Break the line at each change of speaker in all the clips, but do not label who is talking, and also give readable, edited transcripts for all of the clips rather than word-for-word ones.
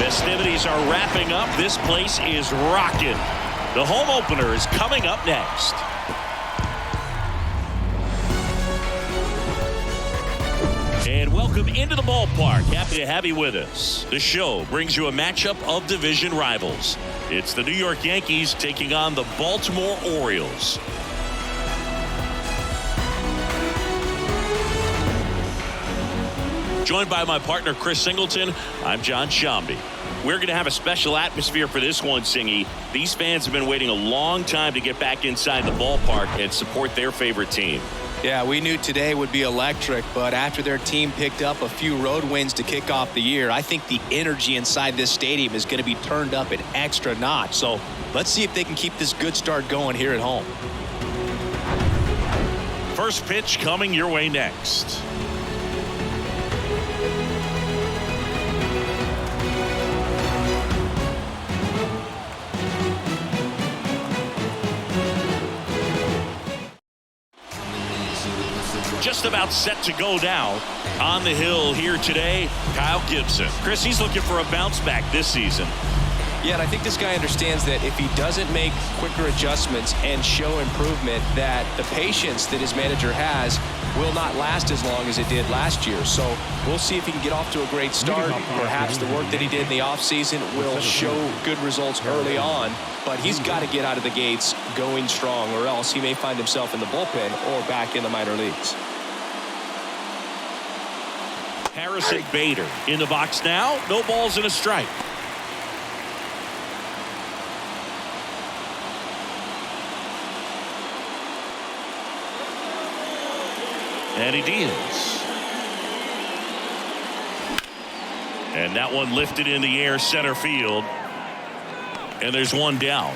Festivities are wrapping up. This place is rocking. The home opener is coming up next. And welcome into the ballpark. Happy to have you with us. The show brings you a matchup of division rivals. It's the New York Yankees taking on the Baltimore Orioles. Joined by my partner, Chris Singleton, I'm John Shambi. We're going to have a special atmosphere for this one, Singy. These fans have been waiting a long time to get back inside the ballpark and support their favorite team.
Yeah, we knew today would be electric, but after their team picked up a few road wins to kick off the year, I think the energy inside this stadium is going to be turned up an extra notch. So let's see if they can keep this good start going here at home.
First pitch coming your way next. Just about set to go down on the hill here today, Kyle Gibson. Chris, he's looking for a bounce back this season.
Yeah, and I think this guy understands that if he doesn't make quicker adjustments and show improvement, that the patience that his manager has will not last as long as it did last year. So we'll see if he can get off to a great start. Perhaps the work that he did in the offseason will show good results early on, but he's got to get out of the gates going strong, or else he may find himself in the bullpen or back in the minor leagues.
Harrison Bader in the box now. No balls and a strike. And he deals. And that one lifted in the air center field. And there's one down.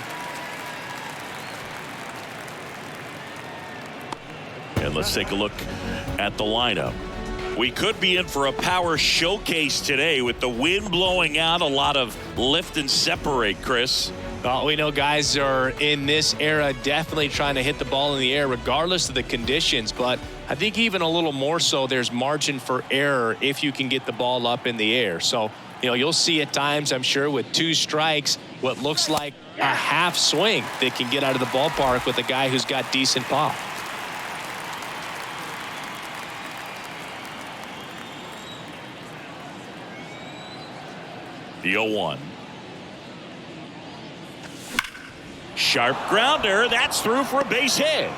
And let's take a look at the lineup. We could be in for a power showcase today with the wind blowing out, a lot of lift and separate, Chris.
Well, we know guys are in this era definitely trying to hit the ball in the air regardless of the conditions, but I think even a little more so there's margin for error if you can get the ball up in the air. So, you'll see at times, I'm sure, with 2 strikes, what looks like a half swing that can get out of the ballpark with a guy who's got decent pop.
The 0-1. Sharp grounder. That's through for a base hit.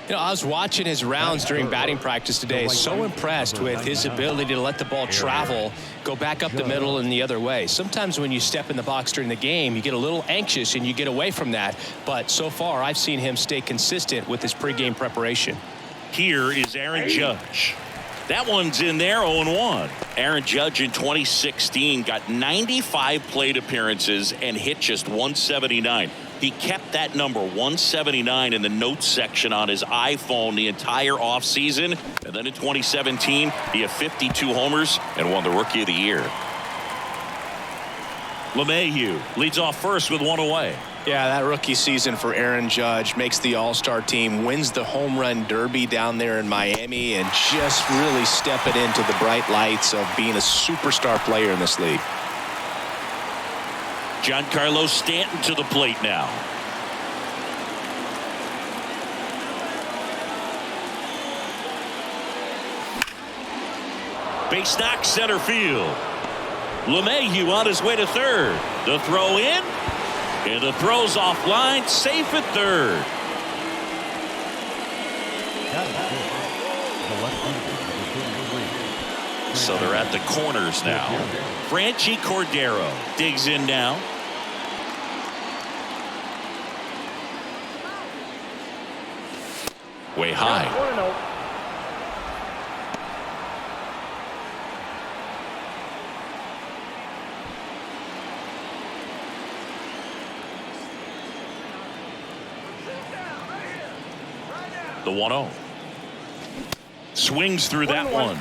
I was watching his rounds during batting practice today. So impressed with his ability to let the ball travel, go back up the middle and the other way. Sometimes when you step in the box during the game, you get a little anxious and you get away from that. But so far, I've seen him stay consistent with his pregame preparation.
Here is Aaron Judge. That one's in there, 0-1. Aaron Judge in 2016 got 95 plate appearances and hit just 179. He kept that number 179 in the notes section on his iPhone the entire offseason. And then in 2017, he had 52 homers and won the Rookie of the Year. LeMahieu leads off first with 1 away.
Yeah, that rookie season for Aaron Judge makes the All-Star team, wins the home run derby down there in Miami, and just really stepping into the bright lights of being a superstar player in this league.
Giancarlo Stanton to the plate now. Base knock center field. LeMahieu on his way to third. The throw in. And the throw's offline, safe at third. So they're at the corners now. Franchi Cordero digs in now. Way high. The 1-0. Swings through that one.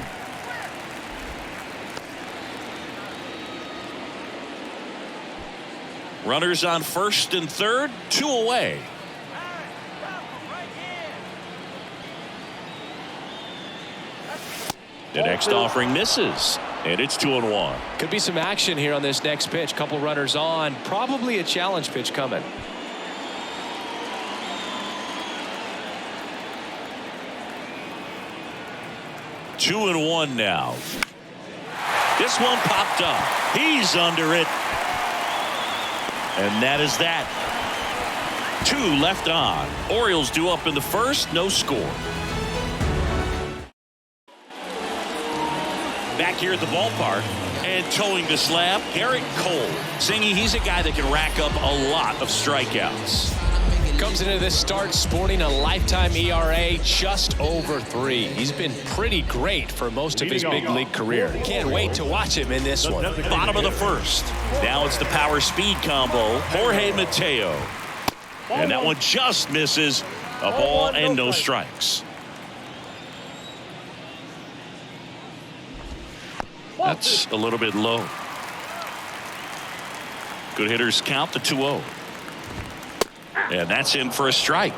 Runners on first and third, 2 away. The next offering misses, and it's 2-1.
Could be some action here on this next pitch. Couple runners on. Probably a challenge pitch coming.
Two and one now. This one popped up. He's under it. And that is that. 2 left on. Orioles due up in the first. No score. Back here at the ballpark and towing the slab, Garrett Cole. Singy, he's a guy that can rack up a lot of strikeouts.
Comes into this start sporting a lifetime ERA just over 3. He's been pretty great for most of his big league career. Can't wait to watch him in this one.
Bottom of the first. Now it's the power speed combo. Jorge Mateo. And that one just misses. A ball and no strikes. That's a little bit low. Good hitters count the 2-0. And that's in for a strike.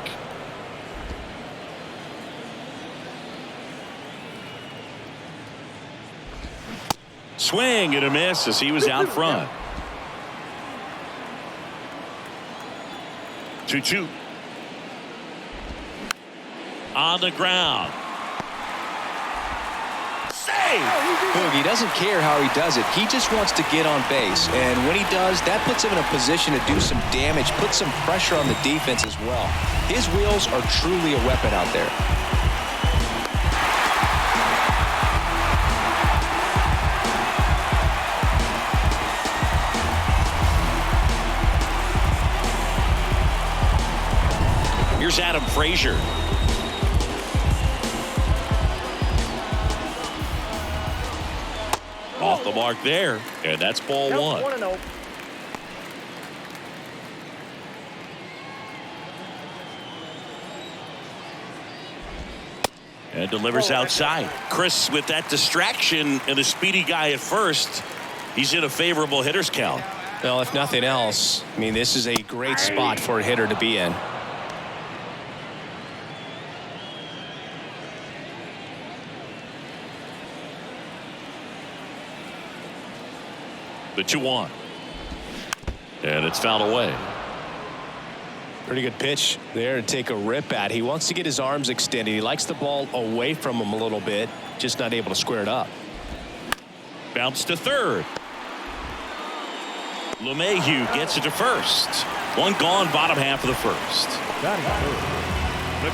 Swing and a miss as he was out front. 2-2. On the ground.
Look, he doesn't care how he does it. He just wants to get on base. And when he does, that puts him in a position to do some damage, put some pressure on the defense as well. His wheels are truly a weapon out there.
Here's Adam Frazier. Off the mark there, and that's ball 1.
1-0.
And delivers outside. Chris, with that distraction and the speedy guy at first, he's in a favorable hitter's count.
Well, if nothing else, I mean, this is a great spot for a hitter to be in.
The 2-1. And it's fouled away.
Pretty good pitch there to take a rip at. He wants to get his arms extended. He likes the ball away from him a little bit, just not able to square it up.
Bounce to third. LeMahieu gets it to first. One gone, bottom half of the first.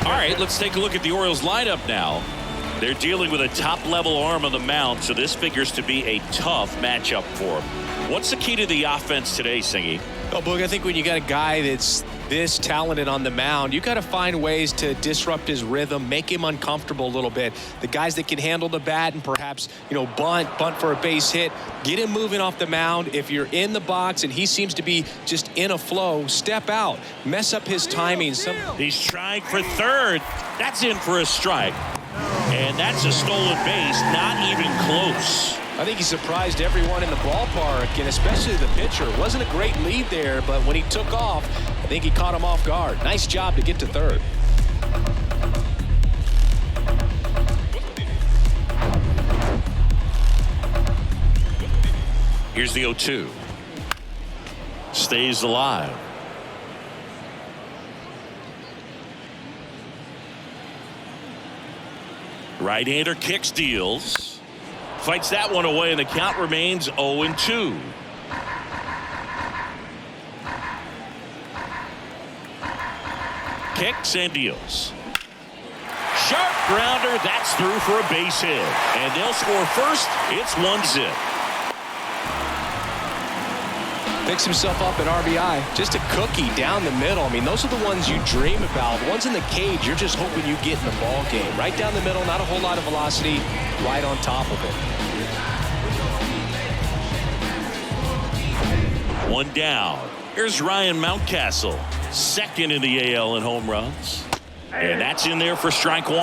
All right, let's take a look at the Orioles lineup now. They're dealing with a top-level arm on the mound, so this figures to be a tough matchup for him. What's the key to the offense today, Singy?
Oh, Boog, I think when you got a guy that's this talented on the mound, you got to find ways to disrupt his rhythm, make him uncomfortable a little bit. The guys that can handle the bat and perhaps, bunt for a base hit, get him moving off the mound. If you're in the box and he seems to be just in a flow, step out, mess up his timing.
He's trying for third. That's in for a strike. And that's a stolen base, not even close.
I think he surprised everyone in the ballpark, and especially the pitcher. It wasn't a great lead there, but when he took off, I think he caught him off guard. Nice job to get to third.
Here's the 0-2. Stays alive. Right-hander kicks, deals. Fights that one away, and the count remains 0-2. Kicks and deals. Sharp grounder. That's through for a base hit. And they'll score first. It's 1-0.
Picks himself up at RBI. Just a cookie down the middle. I mean, those are the ones you dream about. The ones in the cage, you're just hoping you get in the ball game. Right down the middle, not a whole lot of velocity, right on top of it.
One down. Here's Ryan Mountcastle, second in the AL in home runs. And that's in there for strike 1.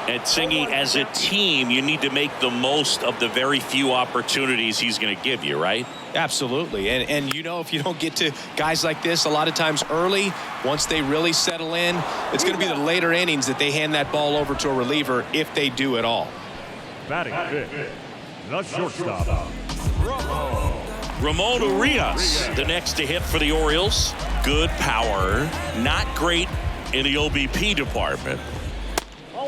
And Singy, as a team, you need to make the most of the very few opportunities he's going to give you, right?
Absolutely. And if you don't get to guys like this a lot of times early, once they really settle in, it's going to be the later innings that they hand that ball over to a reliever if they do at all.
Batting fifth, the shortstop,
Ramon Urias, the next to hit for the Orioles. Good power, not great in the OBP department.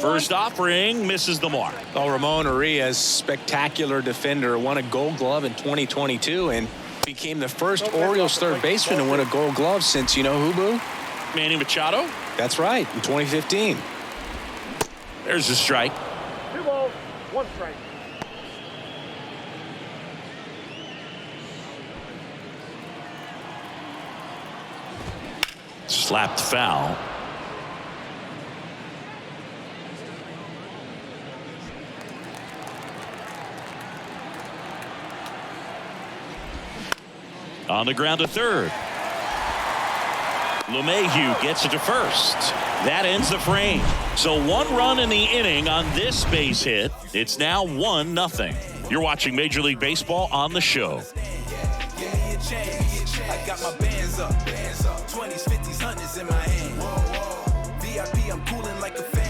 First offering misses the mark.
Oh, Ramon Urias, spectacular defender, won a Gold Glove in 2022 and became the first Orioles third baseman to win a Gold Glove since, you know who, Boo?
Manny Machado.
That's right, in 2015.
There's a strike.
2 balls, 1 strike.
Slapped foul. On the ground to third. LeMahieu gets it to first. That ends the frame. So 1 run in the inning on this base hit. It's now 1-0. You're watching Major League Baseball on the show.
I got my bands up, 20s, 50s, 100s in my hand. VIP, I'm cooling like a fan.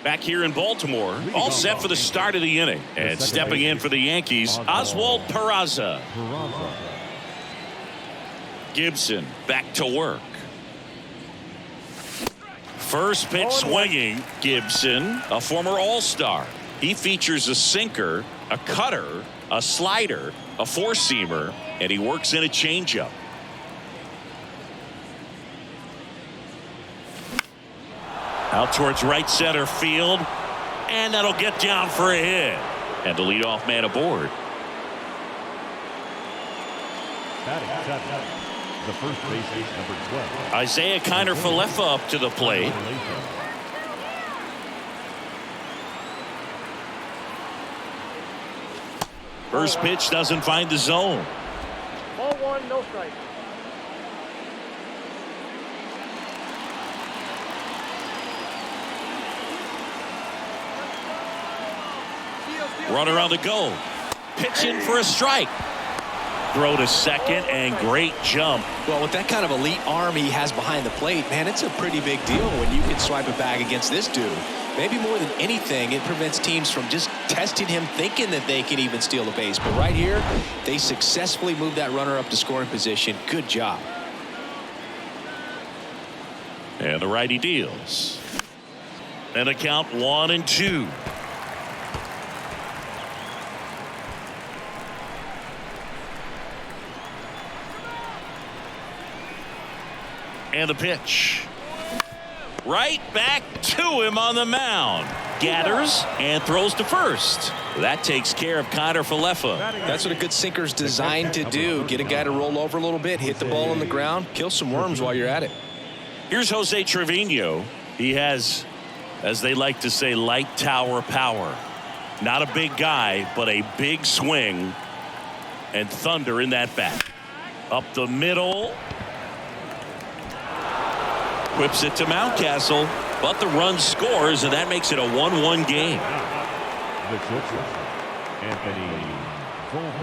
Back here in Baltimore, all set for the start of the inning. And stepping in for the Yankees, Oswald Peraza. Gibson back to work. First pitch swinging. Gibson, a former All-Star. He features a sinker, a cutter, a slider, a four-seamer, and he works in a changeup. Out towards right center field, and that'll get down for a hit. And the leadoff man aboard.
batting seventh, the first baseman, number 12.
Isaiah Kiner-Falefa up to the plate. First pitch doesn't find the zone.
Ball 1, no strike.
Runner on the go. Pitch in for a strike. Throw to second and great jump.
Well, with that kind of elite arm he has behind the plate, man, it's a pretty big deal when you can swipe it back against this dude. Maybe more than anything, it prevents teams from just testing him, thinking that they can even steal the base. But right here, they successfully moved that runner up to scoring position. Good job.
And the righty deals. And a count 1-2. And the pitch. Right back to him on the mound. Gathers and throws to first. That takes care of Kiner-Falefa.
That's what a good sinker's designed to do. Get a guy to roll over a little bit, hit the ball on the ground, kill some worms while you're at it.
Here's Jose Trevino. He has, as they like to say, light tower power. Not a big guy, but a big swing and thunder in that bat. Up the middle. Whips it to Mountcastle, but the run scores, and that makes it a 1-1 game.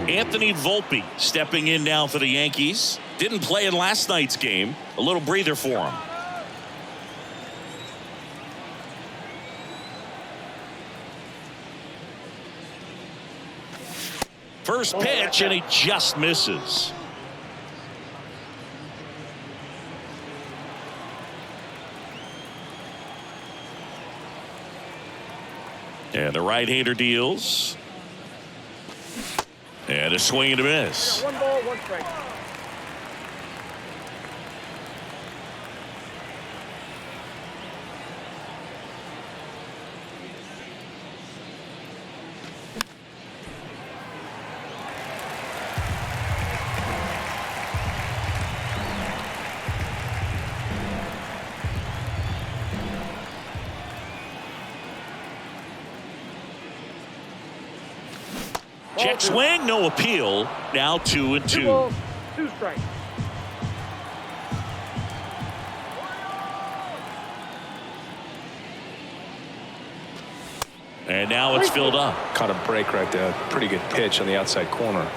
Anthony Volpe stepping in now for the Yankees. Didn't play in last night's game. A little breather for him. First pitch, and he just misses. And the right-hander deals. And a swing and a miss.
1 ball, 1 strike.
Check swing, no appeal. Now 2-2.
2 balls, 2 strikes.
And now it's filled up.
Caught a break right there. Pretty good pitch on the outside corner.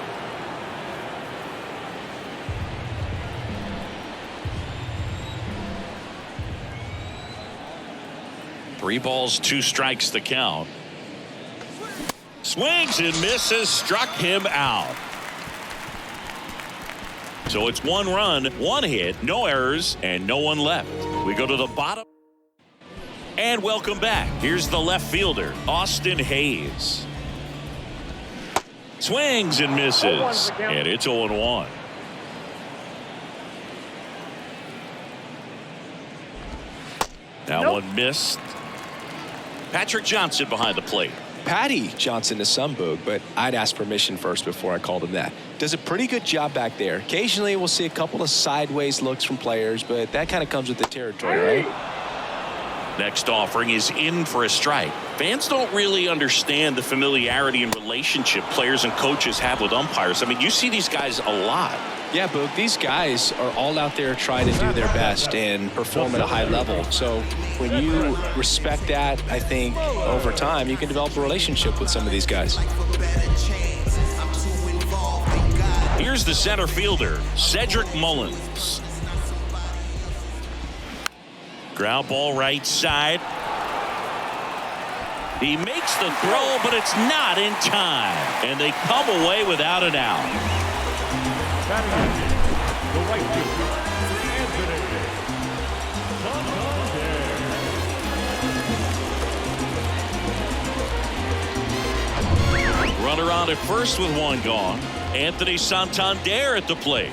3 balls, 2 strikes the count. Swings and misses, struck him out. So it's 1 run, 1 hit, no errors, and no one left. We go to the bottom. And welcome back. Here's the left fielder, Austin Hayes. Swings and misses, and it's 0-1. That one missed. Patrick Johnson behind the plate.
Patty Johnson to some boog, but I'd ask permission first before I called him that. Does a pretty good job back there. Occasionally we'll see a couple of sideways looks from players, but that kind of comes with the territory, right?
Next offering is in for a strike. Fans don't really understand the familiarity and relationship players and coaches have with umpires. I mean, you see these guys a lot.
Yeah, Boog, these guys are all out there trying to do their best and perform at a high level. So when you respect that, I think over time you can develop a relationship with some of these guys.
Here's the center fielder, Cedric Mullins. Ground ball right side. He makes the throw, but it's not in time. And they come away without an out.
The right fielder, Anthony.
Runner on at first with 1 gone. Anthony Santander at the plate.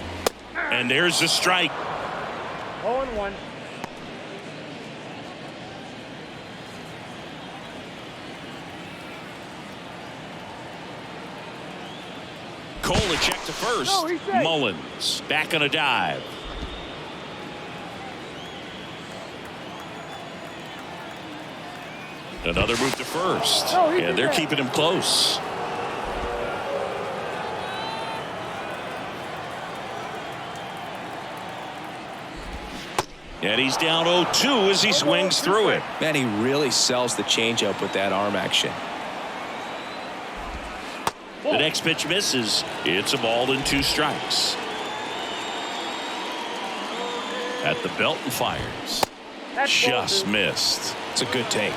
And there's the strike.
0-1.
Kolachek to first.
No, he's safe.
Mullins back on a dive. Another move to first.
No, he's
and they're
safe.
keeping him close. And he's down 0-2 as he swings through it.
Man, he really sells the changeup with that arm action.
The next pitch misses. It's a ball and 2 strikes. At the belt and fires. Just missed.
It's a good take.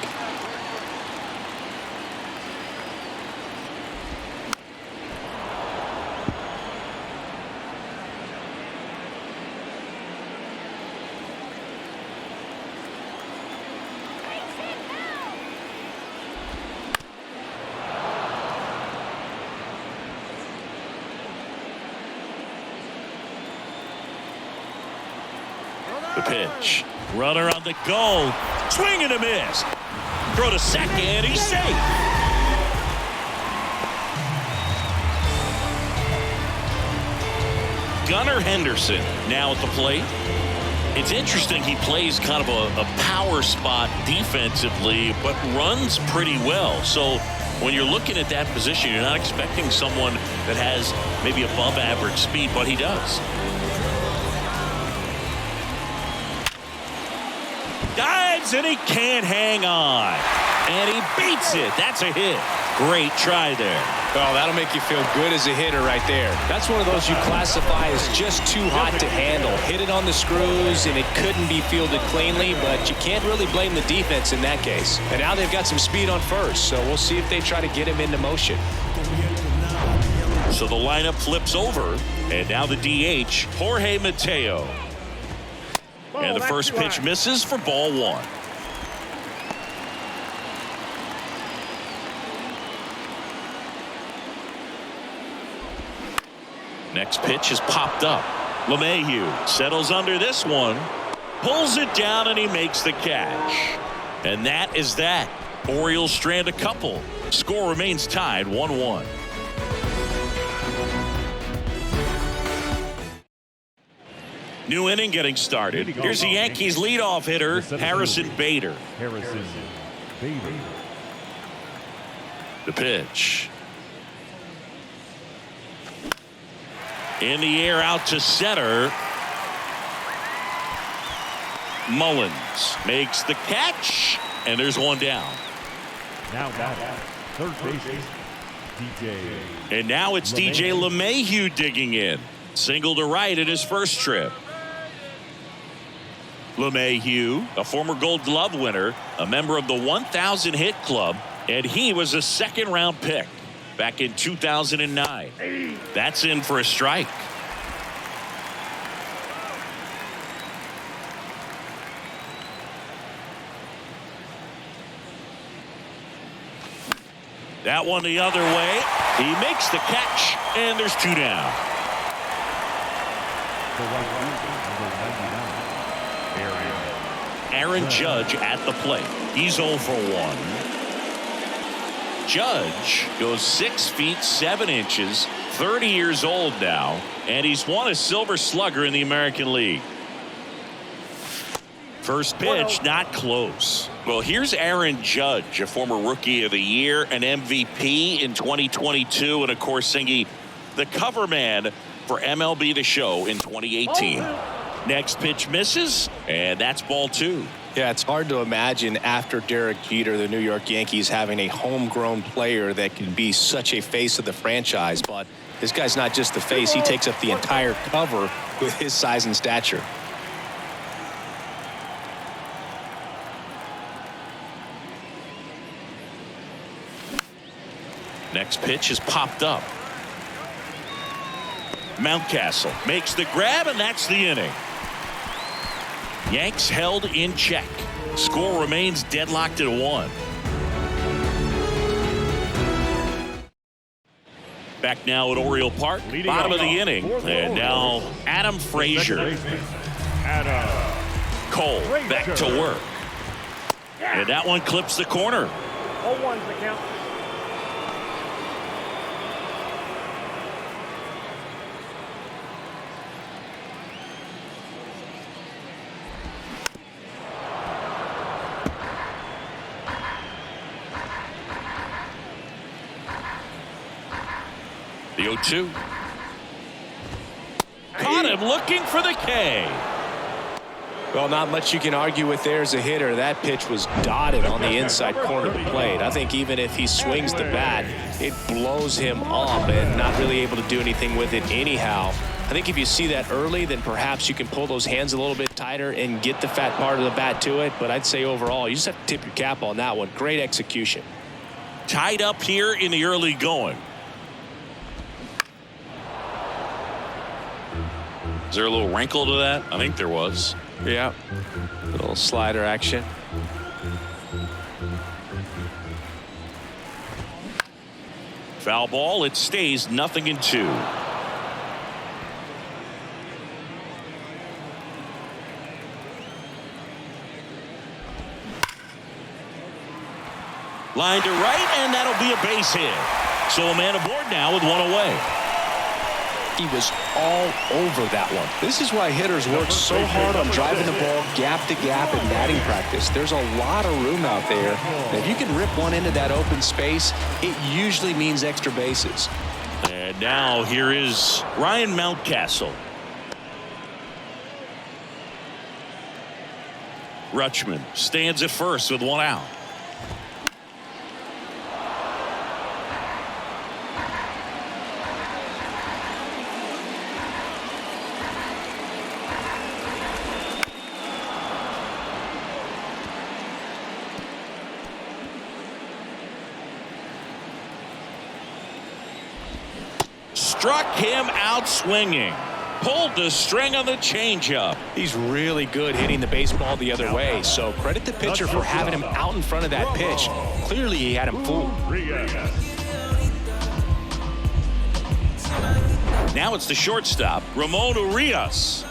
The pitch. Runner on the go. Swing and a miss. Throw to second. He's safe. Gunnar Henderson now at the plate. It's interesting. He plays kind of a power spot defensively, but runs pretty well. So when you're looking at that position, you're not expecting someone that has maybe above average speed, but he does. Dives and he can't hang on. And he beats it. That's a hit. Great try there.
Oh, that'll make you feel good as a hitter right there. That's one of those you classify as just too hot to handle. Hit it on the screws and it couldn't be fielded cleanly, but you can't really blame the defense in that case. And now they've got some speed on first, so we'll see if they try to get him into motion.
So the lineup flips over, and now the DH, Jorge Mateo. And the first pitch misses for ball 1. Next pitch is popped up. LeMahieu settles under this one, pulls it down, and he makes the catch. And that is that. Orioles strand a couple. Score remains tied 1-1. New inning getting started. Here's the Yankees leadoff hitter, Harrison Bader.
Harrison Bader.
The pitch. In the air out to center. Mullins makes the catch, and there's one down.
Now batting, third baseman, DJ.
And now it's DJ LeMahieu digging in. Single to right at his first trip. LeMahieu, a former Gold Glove winner, a member of the 1,000 hit club, and he was a second-round pick back in 2009. That's in for a strike. That one the other way. He makes the catch, and there's 2 down. Aaron Judge at the plate. He's 0 for 1. Judge goes 6 feet 7 inches, 30 years old now, and he's won a Silver Slugger in the American League. First pitch, not close. Well, here's Aaron Judge, a former Rookie of the Year, an MVP in 2022, and of course, Singy, the cover man for MLB The Show in 2018. Next pitch misses, and that's ball 2.
Yeah, it's hard to imagine after Derek Jeter, the New York Yankees, having a homegrown player that can be such a face of the franchise. But this guy's not just the face. He takes up the entire cover with his size and stature.
Next pitch is popped up. Mountcastle makes the grab, and that's the inning. Yanks held in check. Score remains deadlocked at 1. Back now at Oriole Park, bottom of the inning, and now Adam Frazier. Cole back to work, and that one clips the corner.
0-1's the count.
The 0-2. Caught him looking for the K.
Well, not much you can argue with there as a hitter. That pitch was dotted on the inside corner of the plate. I think even if he swings the bat, it blows him up and not really able to do anything with it anyhow. I think if you see that early, then perhaps you can pull those hands a little bit tighter and get the fat part of the bat to it. But I'd say overall, you just have to tip your cap on that one. Great execution.
Tied up here in the early going. Is there a little wrinkle to that? I think there was.
Yeah. Little slider action.
Foul ball. It stays 0-2. Line to right, and that'll be a base hit. So a man aboard now with 1 away.
He was all over that one. This is why hitters work so hard on driving the ball gap to gap in batting practice. There's a lot of room out there. And if you can rip one into that open space, it usually means extra bases.
And now here is Ryan Mountcastle. Rutschman stands at first with 1 out. Struck him out swinging. Pulled the string on the changeup.
He's really good hitting the baseball the other way. So credit the pitcher for having him out in front of that pitch. Clearly he had him fooled.
Now it's the shortstop, Ramon Urias.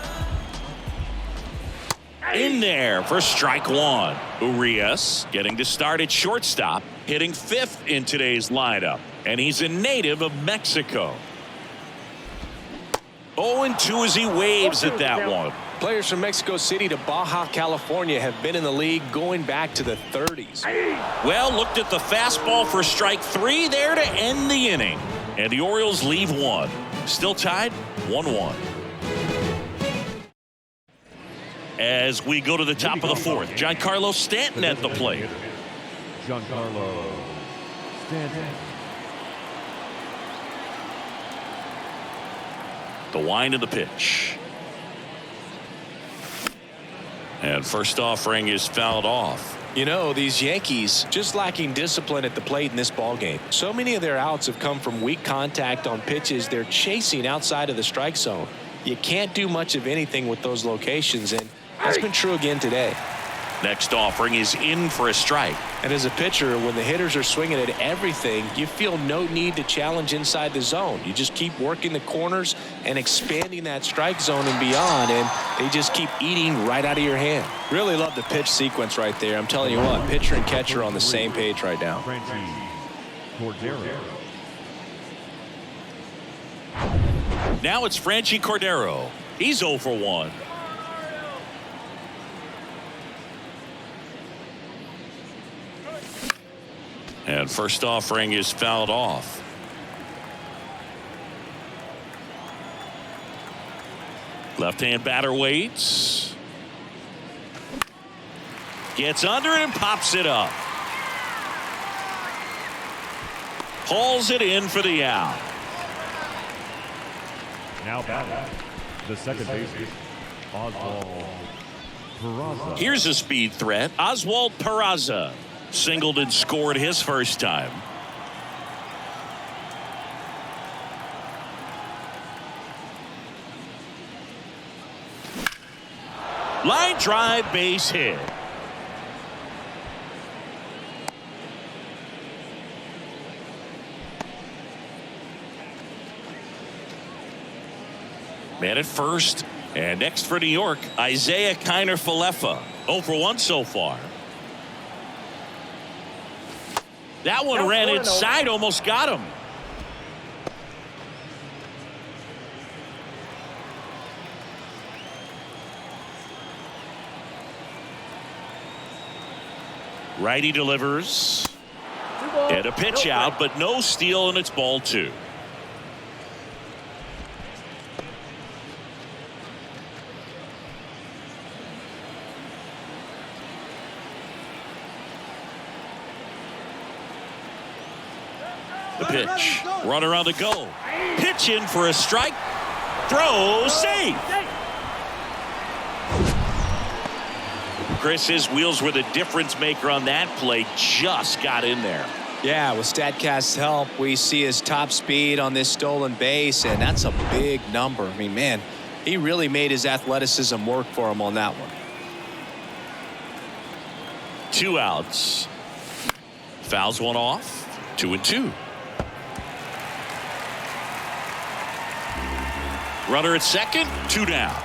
In there for strike 1. Urias getting to start at shortstop, hitting 5th in today's lineup. And he's a native of Mexico. 0-2 as he waves at that one.
Players from Mexico City to Baja California have been in the league going back to the 30s.
Well, looked at the fastball for strike 3 there to end the inning. And the Orioles leave 1. Still tied 1-1. As we go to the top of the 4th, Giancarlo Stanton at the plate.
Giancarlo Stanton.
The wind of the pitch. And first offering is fouled off.
You know, these Yankees just lacking discipline at the plate in this ball game. So many of their outs have come from weak contact on pitches they're chasing outside of the strike zone. You can't do much of anything with those locations, and that's been true again today.
Next offering is in for a strike.
And as a pitcher, when the hitters are swinging at everything, you feel no need to challenge inside the zone. You just keep working the corners and expanding that strike zone and beyond, and they just keep eating right out of your hand. Really love the pitch sequence right there. I'm telling you what, pitcher and catcher are on the same page right now.
Now it's Franchy Cordero. He's 0 for 1. And first offering is fouled off. Left-hand batter waits. Gets under it and pops it up. Hauls it in for the out.
Now batting, the second baseman, Oswald Peraza.
Here's a speed threat. Oswald Peraza singled and scored his first time. Line drive, base hit. Man at first. And next for New York, Isaiah Kiner-Falefa. 0 for 1 so far. That one ran inside, almost got him. Righty delivers. And a pitch out, but no steal, and it's ball 2. The pitch. Runner on the go. Pitch in for a strike. Throw safe. Chris, his wheels were the difference maker on that play. Just got in there.
Yeah, with StatCast's help, we see his top speed on this stolen base, and that's a big number. I mean, man, he really made his athleticism work for him on that one.
2 outs. Fouls one off. 2-2. Runner at second, 2 down.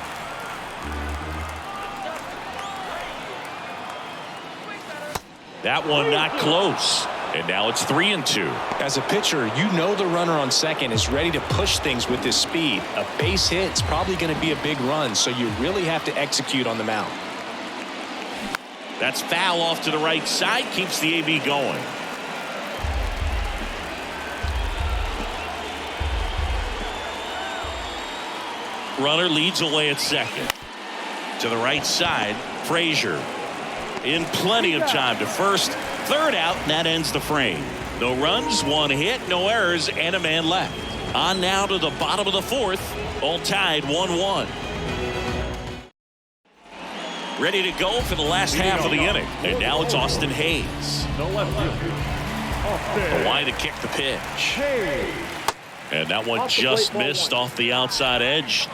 That one not close. And now it's 3-2.
As a pitcher, you know the runner on second is ready to push things with his speed. A base hit's probably going to be a big run, so you really have to execute on the mound.
That's foul off to the right side, keeps the AB going. Runner leads away at second. To the right side, Frazier in plenty of time to first. Third out, and that ends the frame. No runs, 1 hit, no errors, and a man left. On now to the bottom of the 4th. All tied 1-1. Ready to go for the last half of the inning. And now it's Austin Hayes. The line to kick the pitch. And that one just missed off the outside edge.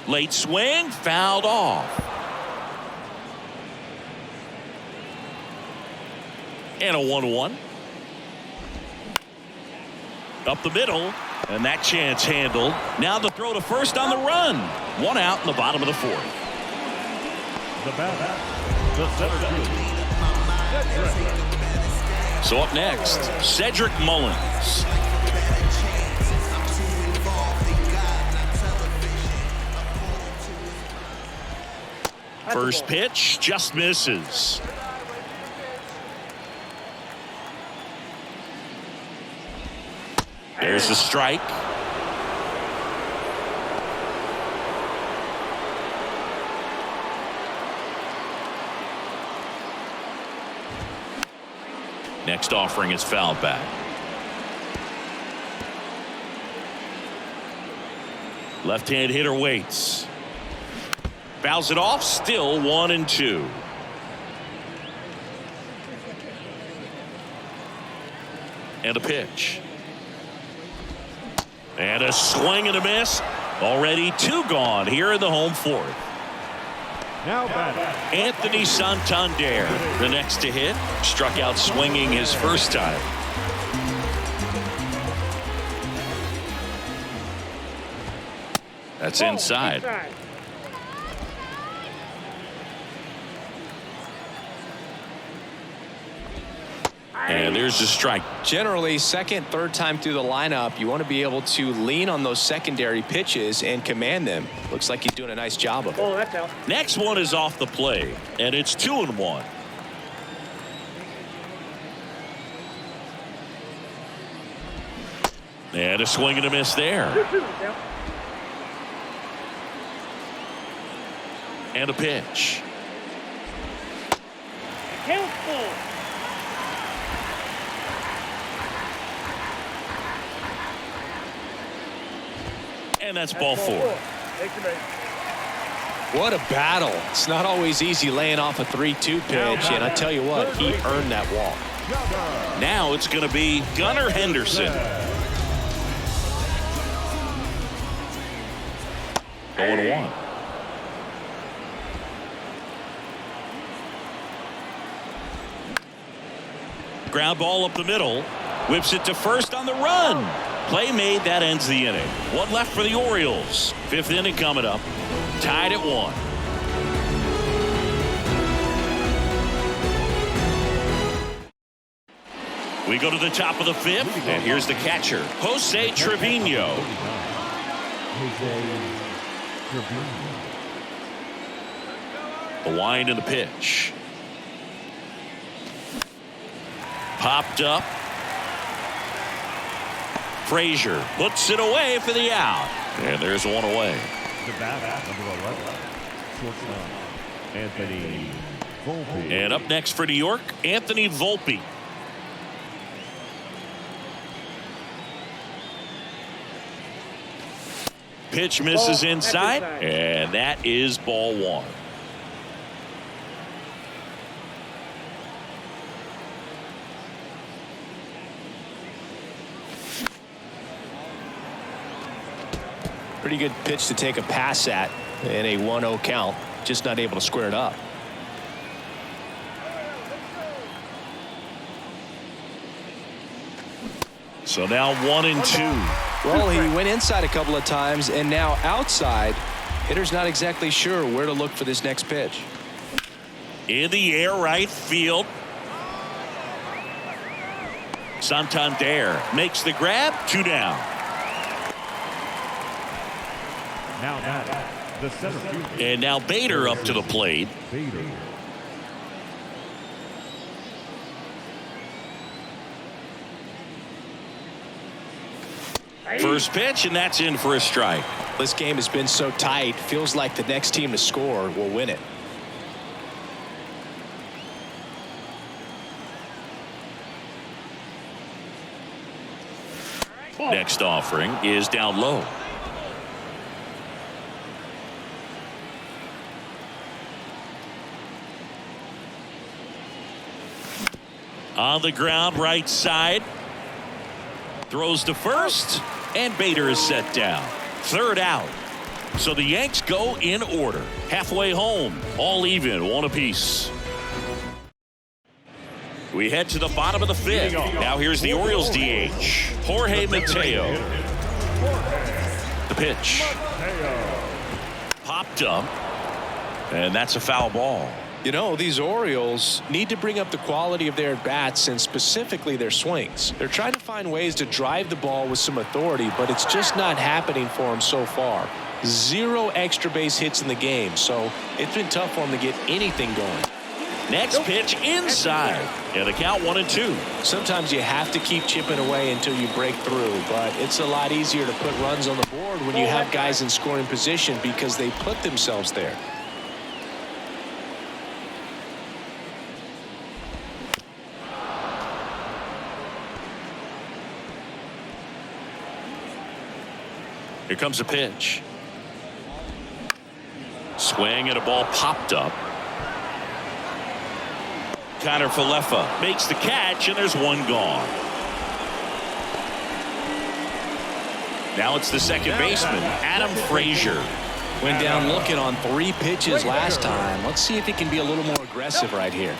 Late swing, fouled off. And a 1-1. Up the middle, and that chance handled. Now the throw to first on the run. 1 out in the bottom of the 4th.
The batter, the center fielder.
So up next, Cedric Mullins. First pitch just misses. There's the strike. Next offering is fouled back. Left-hand hitter waits. Fouls it off. Still 1-2. And a pitch. And a swing and a miss. Already 2 gone here in the home fourth.
Now batting,
Anthony Santander, the next to hit, struck out swinging his first time. That's inside. And there's a strike.
Generally, second, third time through the lineup, you want to be able to lean on those secondary pitches and command them. Looks like he's doing a nice job of it.
Oh, that's out.
Next one is off the play, and it's 2-1. And a swing and a miss there. And a pitch.
Count full.
And that's ball 4.
Take your base.
What a battle. It's not always easy laying off a 3-2 pitch, and I tell you what, he earned that walk.
Now it's going to be Gunnar Henderson. 0-1. Ground ball up the middle. Whips it to first on the run. Play made. That ends the inning. 1 left for the Orioles. 5th inning coming up. Tied at 1. We go to the top of the 5th, and here's the catcher, Jose Trevino. The wind and the pitch. Popped up. Frazier puts it away for the out. And there's one away.
the bat, number 11, shortstop, Anthony Volpe.
And up next for New York, Anthony Volpe. Pitch misses inside, and that is ball 1.
Pretty good pitch to take a pass at in a 1-0 count. Just not able to square it up.
So now 1-2.
Well, he went inside a couple of times, and now outside. Hitter's not exactly sure where to look for this next pitch.
In the air, right field. Santander makes the grab. 2 down.
Now batting, the center fielder.
And now Bader up to the plate.
Bader.
First pitch, and that's in for a strike.
This game has been so tight. Feels like the next team to score will win it.
Next offering is down low. On the ground, right side. Throws to first, and Bader is set down. Third out. So the Yanks go in order. Halfway home, all even, 1 apiece. We head to the bottom of the 5th. Now here's the Orioles DH, Jorge Mateo. The pitch. Popped up, and that's a foul ball.
You know, these Orioles need to bring up the quality of their at-bats and specifically their swings. They're trying to find ways to drive the ball with some authority, but it's just not happening for them so far. 0 extra base hits in the game, so it's been tough for them to get anything going.
Next pitch inside, and the count 1-2.
Sometimes you have to keep chipping away until you break through, but it's a lot easier to put runs on the board when you have guys in scoring position because they put themselves there.
Here comes a pitch. Swing and a ball popped up. Connor Falefa makes the catch, and there's one gone. Now it's the second baseman, Adam Frazier.
Went down looking on 3 pitches last time. Let's see if he can be a little more aggressive right here.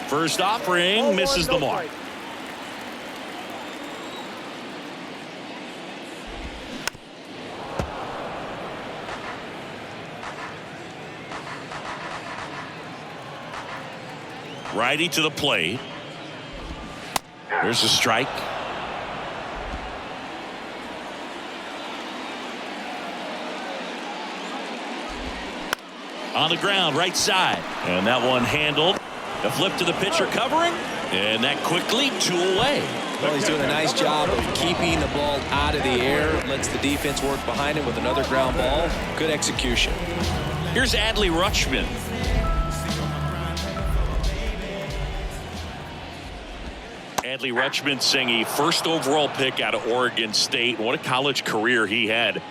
First offering misses the mark. Righty to the plate. There's a strike. On the ground, right side. And that one handled. The flip to the pitcher covering. And that quickly 2 away.
Well, he's doing a nice job of keeping the ball out of the air. Lets the defense work behind him with another ground ball. Good execution.
Here's Adley Rutschman. Adley Rutschman, a first overall pick out of Oregon State. What a college career he had.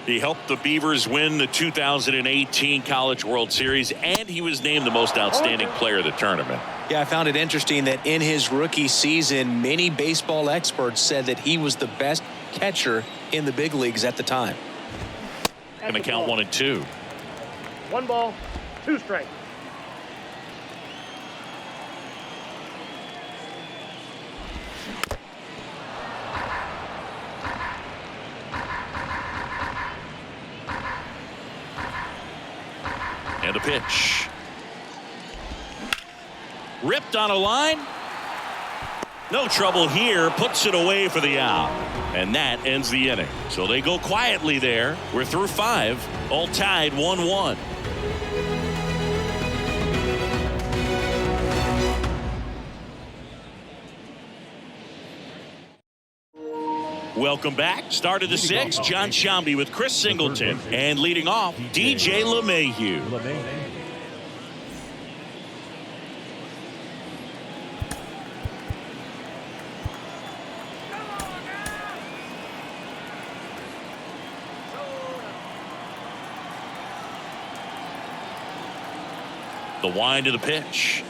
He helped the Beavers win the 2018 College World Series, and he was named the most outstanding player of the tournament.
Yeah, I found it interesting that in his rookie season, many baseball experts said that he was the best catcher in the big leagues at the time.
Going to count 1 and 2.
1 ball, 2 strikes.
And a pitch. Ripped on a line. No trouble here. Puts it away for the out. And that ends the inning. So they go quietly there. We're through 5. All tied 1-1. Welcome back. Start of the 6th. John Shambi with Chris Singleton. And leading off, DJ LeMahieu. The wind of the pitch.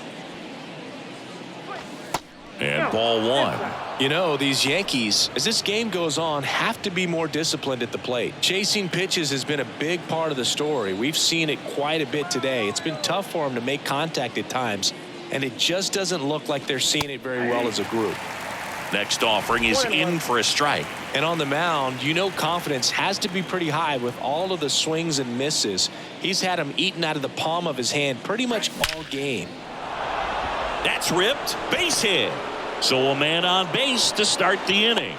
And ball 1.
You know, these Yankees, as this game goes on, have to be more disciplined at the plate. Chasing pitches has been a big part of the story. We've seen it quite a bit today. It's been tough for them to make contact at times, and it just doesn't look like they're seeing it very well as a group.
Next offering is in for a strike.
And on the mound, you know, confidence has to be pretty high with all of the swings and misses. He's had them eaten out of the palm of his hand pretty much all game.
That's ripped. Base hit. So a man on base to start the inning.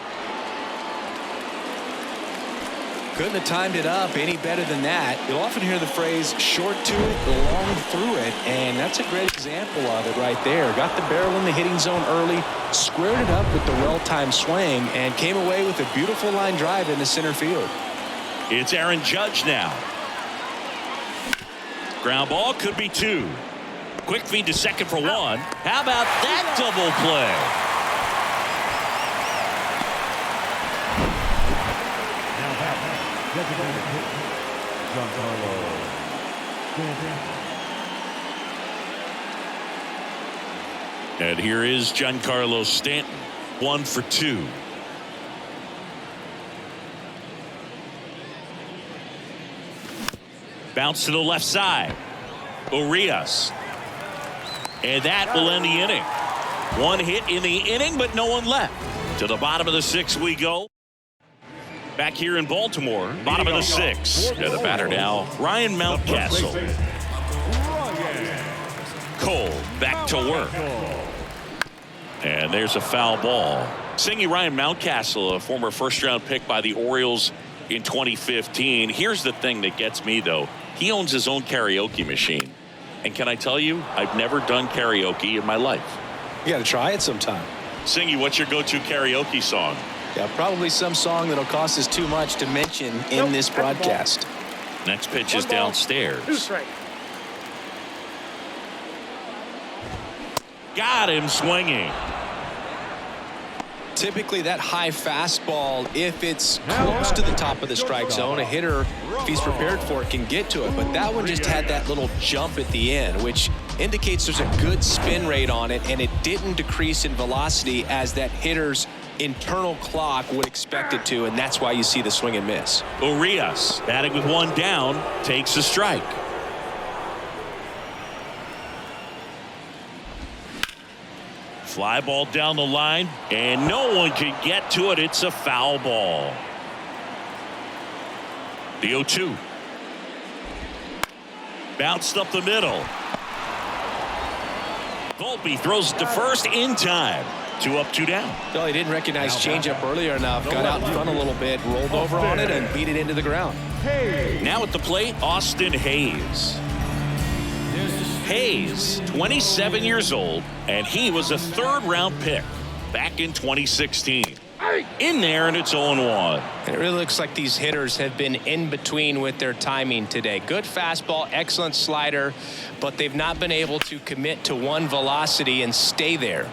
Couldn't have timed it up any better than that. You'll often hear the phrase short to it, long through it, and that's a great example of it right there. Got the barrel in the hitting zone early, squared it up with the well-timed swing, and came away with a beautiful line drive into center field.
It's Aaron Judge now. Ground ball could be 2. Quick feed to second for 1. How about that double play?
Now batting, designated hitter, Giancarlo Stanton.
And here is Giancarlo Stanton. 1 for 2. Bounce to the left side. Urias. And that will end the inning. 1 hit in the inning, but no one left. To the bottom of the 6th we go. Back here in Baltimore, bottom of the 6th. And the batter now, Ryan Mountcastle. Cole back to work. And there's a foul ball. Singing Ryan Mountcastle, a former first-round pick by the Orioles in 2015. Here's the thing that gets me, though. He owns his own karaoke machine. And can I tell you, I've never done karaoke in my life.
You got to try it sometime.
Singy, what's your go-to karaoke song?
Yeah, probably some song that'll cost us too much to mention in this broadcast.
Next pitch is downstairs.
2 strikes.
Got him swinging.
typically that high fastball, if it's close to the top of the strike zone, a hitter, if he's prepared for it, can get to it. But that one just had that little jump at the end, which indicates there's a good spin rate on it, and it didn't decrease in velocity as that hitter's internal clock would expect it to, and that's why you see the swing and miss.
Urias, batting with one down, takes a strike. Fly ball down the line, and no one can get to it. It's a foul ball. The 0-2. Bounced up the middle. Volpe throws it to first in time. 2 up, 2 down.
Well, he didn't recognize changeup earlier enough. Got out in front a little bit, rolled over on it, and beat it into the ground.
Now at the plate, Austin Hayes. Hayes, 27 years old, and he was a third-round pick back in 2016. In there, and it's 0-1.
And it really looks like these hitters have been in between with their timing today. Good fastball, excellent slider, but they've not been able to commit to one velocity and stay there.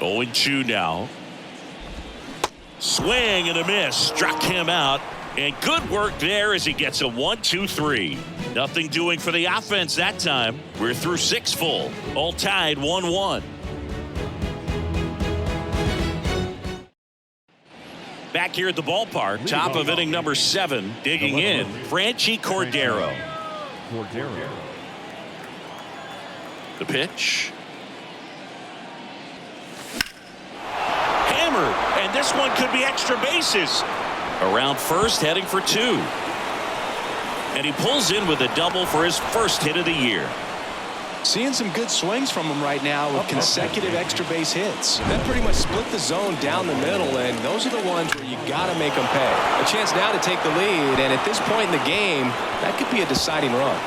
Oh, 0-2 now. Swing and a miss. Struck him out. And good work there as he gets a 1-2-3. Nothing doing for the offense that time. We're through 6 full. All tied 1-1. Back here at the ballpark, top of inning number 7, digging in, Franchy Cordero. The pitch. Hammered, and this one could be extra bases. Around first, heading for 2. And he pulls in with a double for his first hit of the year.
Seeing some good swings from him right now with consecutive extra base hits. That pretty much split the zone down the middle, and those are the ones where you got to make them pay. A chance now to take the lead, and at this point in the game, that could be a deciding run.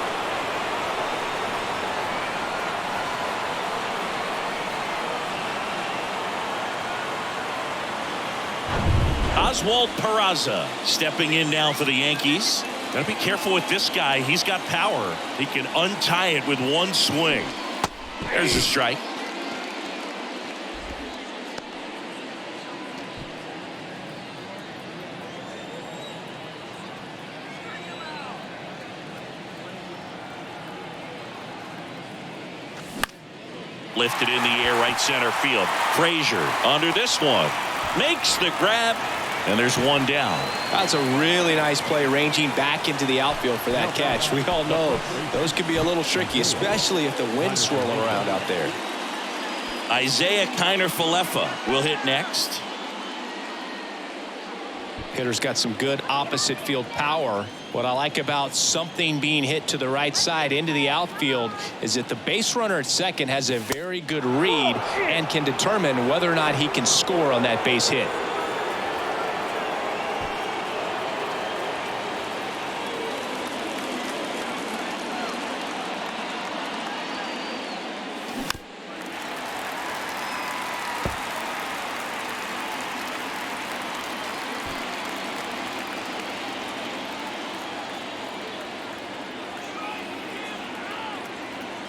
Oswald Peraza stepping in now for the Yankees. Got to be careful with this guy. He's got power. He can untie it with one swing. There's a strike. Lifted in the air, right center field. Frazier under this one. Makes the grab. And there's one down.
That's a really nice play, ranging back into the outfield for that catch. We all know those could be a little tricky, especially if the wind's swirling around out there.
Isaiah Kiner-Falefa will hit next.
Hitter's got some good opposite field power. What I like about something being hit to the right side into the outfield is that the base runner at second has a very good read and can determine whether or not he can score on that base hit.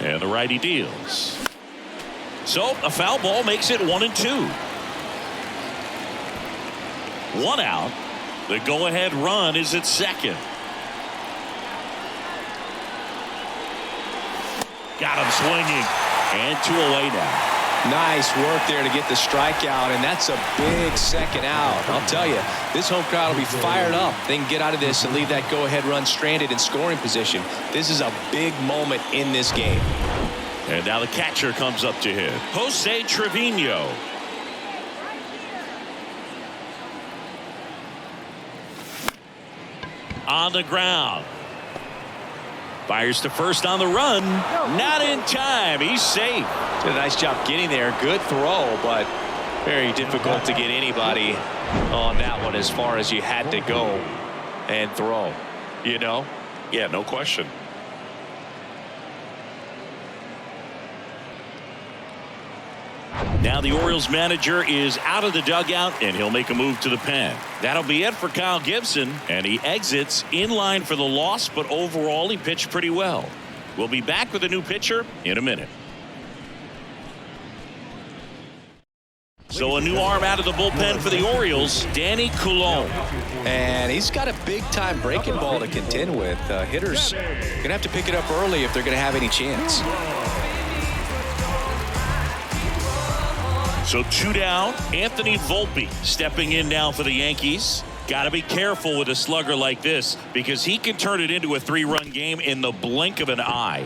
And the righty deals. So a foul ball makes it 1-2. 1 out. The go-ahead run is at second. Got him swinging. And 2 away now.
Nice work there to get the strikeout, and that's a big second out. I'll tell you, this home crowd will be fired up. They can get out of this and leave that go-ahead run stranded in scoring position. This is a big moment in this game.
And now the catcher comes up to hit. Jose Trevino. On the ground. Fires to first on the run. Not in time. He's safe.
Did a nice job getting there. Good throw, but very difficult to get anybody on that one as far as you had to go and throw. You know?
Yeah, no question. Now the Orioles manager is out of the dugout, and he'll make a move to the pen. That'll be it for Kyle Gibson, and he exits in line for the loss, but overall he pitched pretty well. We'll be back with a new pitcher in a minute. So a new arm out of the bullpen for the Orioles, Danny Coulombe.
And he's got a big-time breaking ball to contend with. Hitters going to have to pick it up early if they're going to have any chance.
So 2 down. Anthony Volpe stepping in now for the Yankees. Got to be careful with a slugger like this because he can turn it into a 3-run game in the blink of an eye.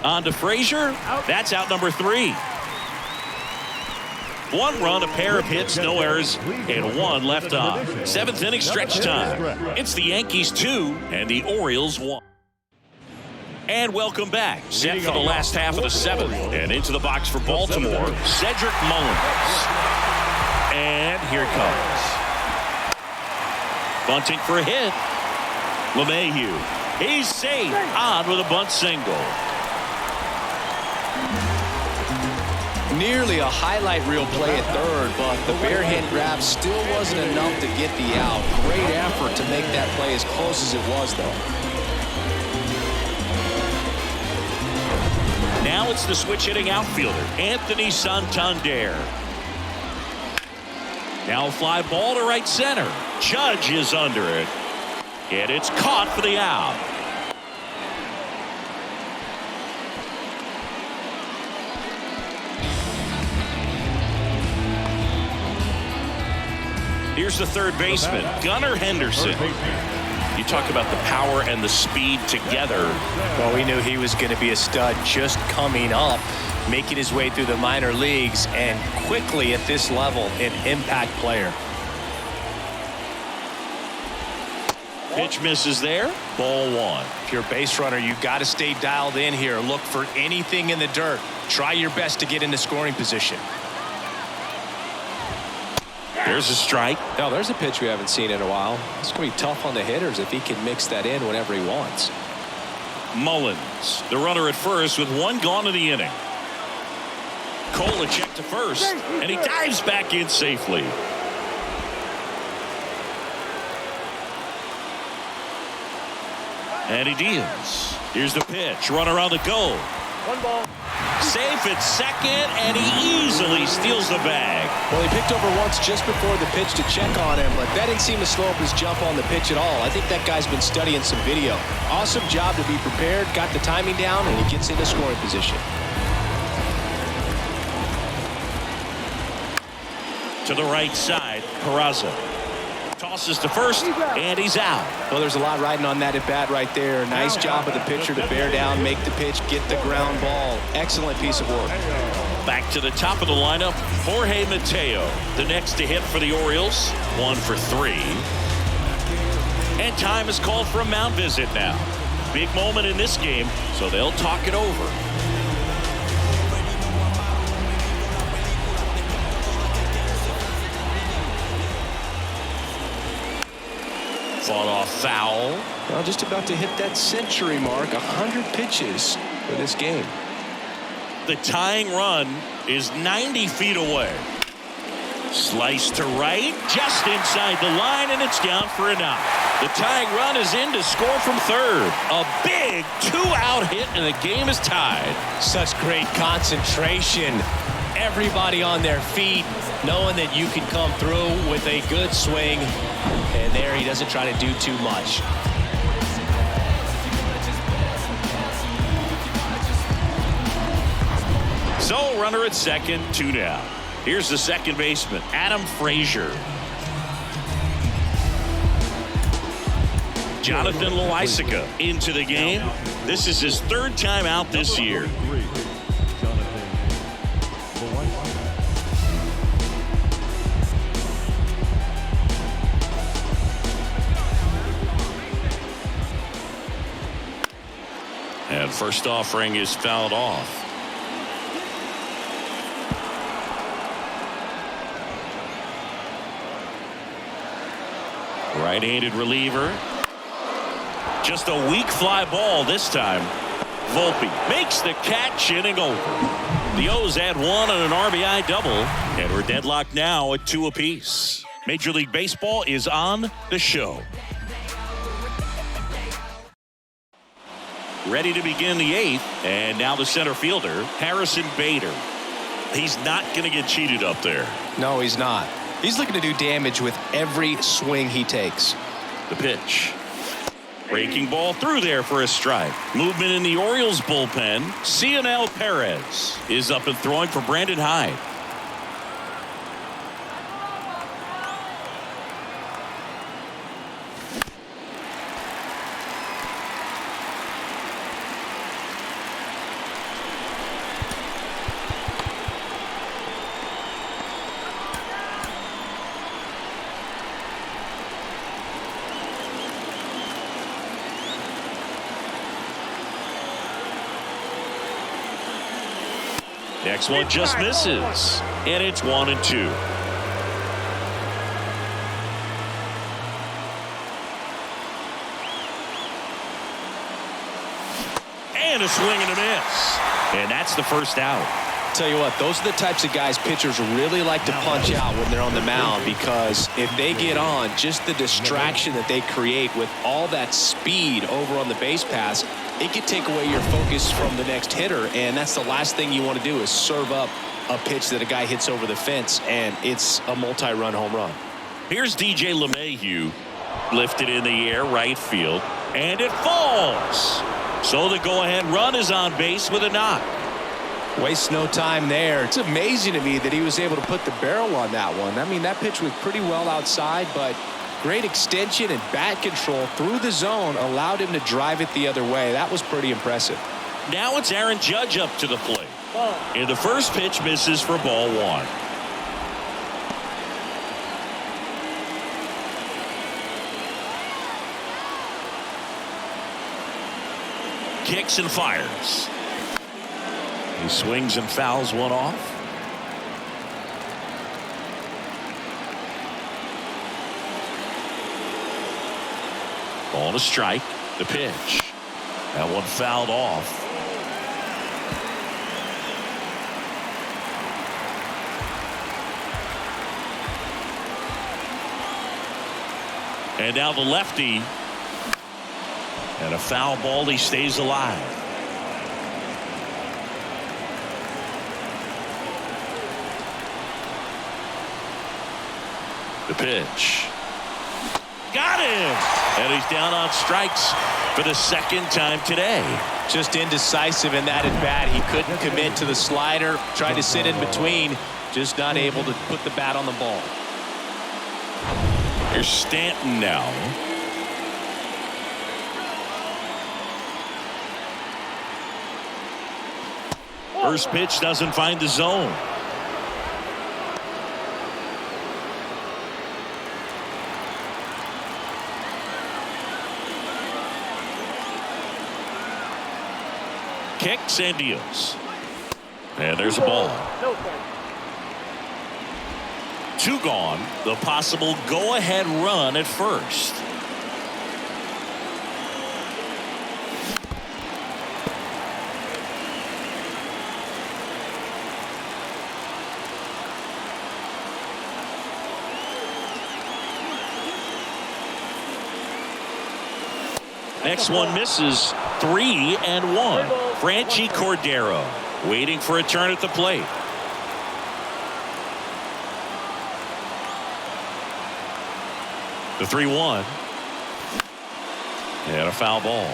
On to Frazier. That's out number 3. 1 run, a pair of hits, no errors, and 1 left on. 7th inning stretch time. It's the Yankees 2 and the Orioles 1. And welcome back. Set for the last half of the 7th. And into the box for Baltimore, Cedric Mullins. And here it comes. Bunting for a hit. LeMahieu. He's safe. On with a bunt single.
Nearly a highlight reel play at third, but the bare hand grab still wasn't enough to get the out. Great effort to make that play as close as it was, though.
Now it's the switch hitting outfielder, Anthony Santander. Now a fly ball to right center. Judge is under it. And it's caught for the out. Here's the third baseman, Gunnar Henderson. You talk about the power and the speed together.
Well, we knew he was going to be a stud just coming up, making his way through the minor leagues, and quickly at this level, an impact player.
Pitch misses there. Ball 1.
If you're a base runner, you've got to stay dialed in here. Look for anything in the dirt. Try your best to get into scoring position.
There's a strike.
Now, there's a pitch we haven't seen in a while. It's going to be tough on the hitters if he can mix that in whenever he wants.
Mullins, the runner at first with 1 gone in the inning. Cole a check to first, and he dives back in safely. And he deals. Here's the pitch. Runner on the go.
1 ball.
Safe at second, and he easily steals the bag.
Well, he picked over once just before the pitch to check on him, but that didn't seem to slow up his jump on the pitch at all. I think that guy's been studying some video. Awesome job to be prepared, got the timing down, and he gets into scoring position.
To the right side, Peraza tosses to first, and he's out.
Well, there's a lot riding on that at bat right there. Nice job of the pitcher to bear down, make the pitch, get the ground ball. Excellent piece of work.
Back to the top of the lineup, Jorge Mateo, the next to hit for the Orioles, 1 for 3. And time is called for a mound visit now. Big moment in this game, so they'll talk it over. Fought off foul.
Well, just about to hit that century mark, 100 pitches for this game.
The tying run is 90 feet away. Slice to right, just inside the line, and it's down for an out. The tying run is in to score from third. A big 2-out hit, and the game is tied.
Such great concentration. Everybody on their feet, knowing that you can come through with a good swing. And there he doesn't try to do too much.
So runner at second, 2 down. Here's the second baseman, Adam Frazier. Jonathan Loaisiga into the game. This is his 3rd time out this year. And first offering is fouled off. Right-handed reliever. Just a weak fly ball this time. Volpe makes the catch, inning over. The O's add 1 on an RBI double, and we're deadlocked now at 2 apiece. Major League Baseball is on the show. Ready to begin the 8th, and now the center fielder, Harrison Bader. He's not going to get cheated up there.
No, he's not. He's looking to do damage with every swing he takes.
The pitch. Breaking ball through there for a strike. Movement in the Orioles bullpen. Cionel Perez is up and throwing for Brandon Hyde. Next one just misses, and it's 1-2. And a swing and a miss, and that's the first out.
Tell you what, those are the types of guys pitchers really like to punch out when they're on the mound, because if they get on, just the distraction that they create with all that speed over on the base pass, it could take away your focus from the next hitter, and that's the last thing you want to do is serve up a pitch that a guy hits over the fence, and it's a multi-run home run.
Here's DJ LeMahieu, lifted in the air, right field, and it falls. So the go-ahead run is on base with a knock.
Wastes no time there. It's amazing to me that he was able to put the barrel on that one. I mean, that pitch was pretty well outside, but great extension and bat control through the zone allowed him to drive it the other way. That was pretty impressive.
Now it's Aaron Judge up to the plate. And the first pitch misses for ball one. Kicks and fires. He swings and fouls one off. Ball to strike. The pitch. That one fouled off. And now the lefty. And a foul ball. He stays alive. The pitch. Got him. And he's down on strikes for the second time today.
Just indecisive in that at bat. He couldn't commit to the slider. Tried to sit in between. Just not able to put the bat on the ball.
Here's Stanton now. First pitch doesn't find the zone. Kicks and deals. And there's a ball. Two gone. The possible go-ahead run at first. Next one misses. 3-1. Franchi Cordero waiting for a turn at the plate. The 3-1. And a foul ball.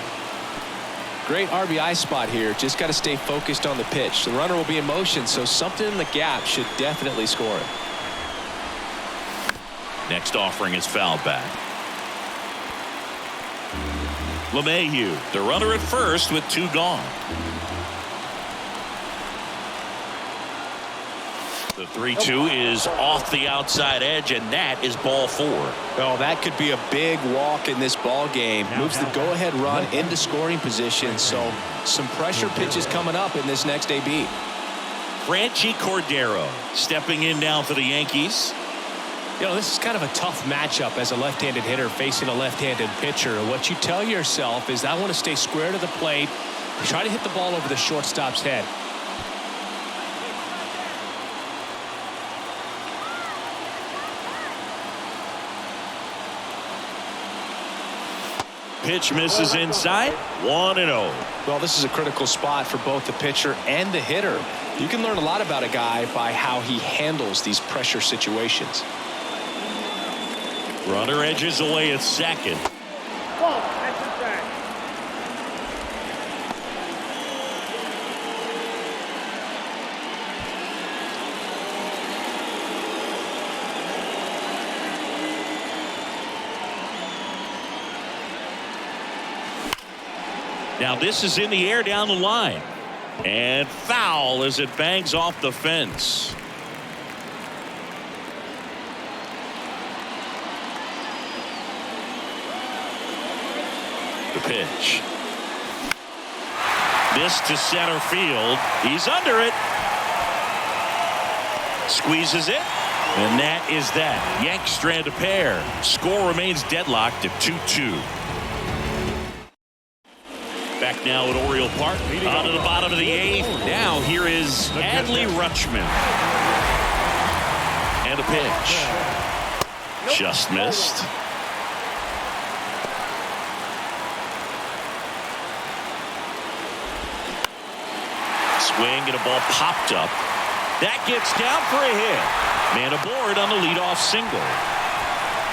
Great RBI spot here. Just got to stay focused on the pitch. The runner will be in motion, so something in the gap should definitely score it.
Next offering is fouled back. LeMahieu, the runner at first with two gone. The 3-2 is off the outside edge, and that is ball four.
Oh, that could be a big walk in this ball game. Moves the go-ahead run into scoring position, so some pressure pitches coming up in this next AB.
Franchi Cordero stepping in now for the Yankees.
You know, this is kind of a tough matchup as a left-handed hitter facing a left-handed pitcher. What you tell yourself is, I want to stay square to the plate, try to hit the ball over the shortstop's head.
Pitch misses inside. 1-0.
Well, this is a critical spot for both the pitcher and the hitter. You can learn a lot about a guy by how he handles these pressure situations.
Runner edges away at second.
Ball, that's the track.
Now this is in the air down the line. And foul as it bangs off the fence. The pitch. This to center field. He's under it. Squeezes it. And that is that. Yanks strand a pair. Score remains deadlocked at 2-2. Back now at Oriole Park. On to the bottom of the 8th. Now here is Adley Rutschman. And a pitch. Just missed. Swing and a ball popped up. That gets down for a hit. Man aboard on the leadoff single.